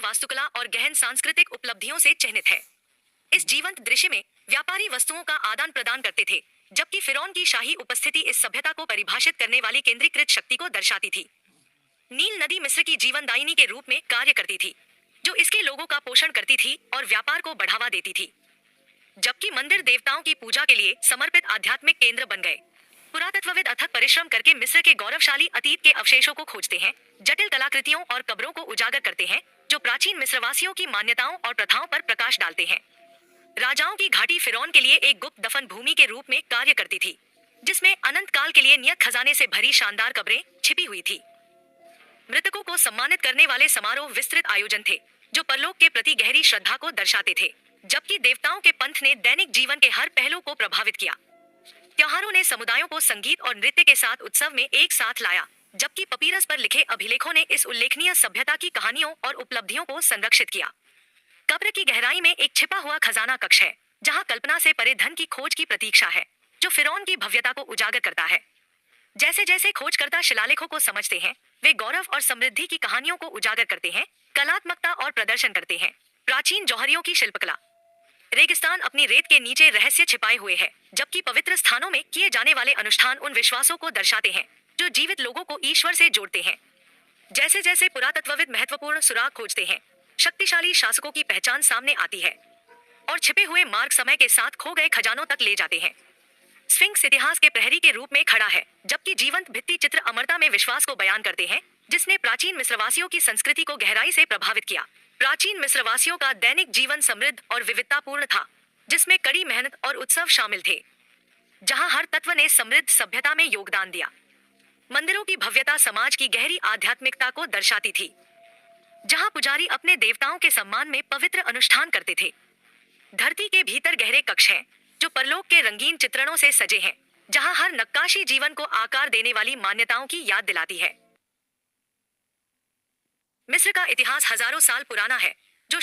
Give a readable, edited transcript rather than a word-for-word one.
वास्तुकला और गहन सांस्कृतिक उपलब्धियों से चिन्हित है। इस जीवंत दृश्य में व्यापारी वस्तुओं का आदान प्रदान करते थे, जबकि फिरौन की शाही उपस्थिति इस सभ्यता को परिभाषित करने वाली केंद्रीकृत शक्ति को दर्शाती थी। नील नदी मिस्र की जीवनदायिनी के रूप में कार्य करती थी, जो इसके लोगों का पोषण करती थी और व्यापार को बढ़ावा देती थी, जबकि मंदिर देवताओं की पूजा के लिए समर्पित आध्यात्मिक केंद्र बन गए। पुरातत्वविद अथक परिश्रम करके मिस्र के गौरवशाली अतीत के अवशेषों को खोजते हैं, जटिल कलाकृतियों और कब्रों को उजागर करते हैं, जो प्राचीन मिस्रवासियों की मान्यताओं और प्रथाओं पर प्रकाश डालते हैं। राजाओं की घाटी फिरौन के लिए एक गुप्त दफन भूमि के रूप में कार्य करती थी, जिसमें अनंत काल के लिए नियत खजाने से भरी शानदार कब्रें छिपी हुई थी। मृतकों को सम्मानित करने वाले समारोह विस्तृत आयोजन थे, जो परलोक के प्रति गहरी श्रद्धा को दर्शाते थे, जबकि देवताओं के पंथ ने दैनिक जीवन के हर पहलू को प्रभावित किया। त्योहारों ने समुदायों को संगीत और नृत्य के साथ उत्सव में एक साथ लाया, जबकि पपीरस पर लिखे अभिलेखों ने इस उल्लेखनीय सभ्यता की कहानियों और उपलब्धियों को संरक्षित किया। कब्र की गहराई में एक छिपा हुआ खजाना कक्ष है, जहां कल्पना से परे धन की खोज की प्रतीक्षा है, जो फिरौन की भव्यता को उजागर करता है। जैसे जैसे खोजकर्ता शिलालेखों को समझते हैं, वे गौरव और समृद्धि की कहानियों को उजागर करते हैं, कलात्मकता और प्रदर्शन करते हैं। प्राचीन जौहरियों की शिल्पकला। रेगिस्तान अपनी रेत के नीचे रहस्य छिपाए हुए है, जबकि पवित्र स्थानों में किए जाने वाले अनुष्ठान उन विश्वासों को दर्शाते हैं, जो जीवित लोगों को ईश्वर से जोड़ते हैं। जैसे जैसे पुरातत्वविद महत्वपूर्ण सुराग खोजते हैं, शक्तिशाली शासकों की पहचान सामने आती है, और छिपे हुए मार्ग समय के साथ खो गए खजानों तक ले जाते हैं। स्फिंक्स इतिहास के प्रहरी के रूप में खड़ा है, जबकि जीवंत भित्ति चित्र अमरता में विश्वास को बयान करते हैं, जिसने प्राचीन मिस्रवासियों की संस्कृति को गहराई से प्रभावित किया। प्राचीन मिस्रवासियों का दैनिक जीवन समृद्ध और विविधतापूर्ण था, जिसमें कड़ी मेहनत और उत्सव शामिल थे, जहां हर तत्व ने समृद्ध सभ्यता में योगदान दिया। मंदिरों की भव्यता समाज की गहरी आध्यात्मिकता को दर्शाती थी, जहां पुजारी अपने देवताओं के सम्मान में पवित्र अनुष्ठान करते थे। धरती के भीतर गहरे कक्ष हैं, जो परलोक के रंगीन चित्रणों से सजे हैं, जहां हर नक्काशी जीवन को आकार देने वाली मान्यताओं की याद दिलाती है। मिस्र का इतिहास हजारों साल पुराना है, जो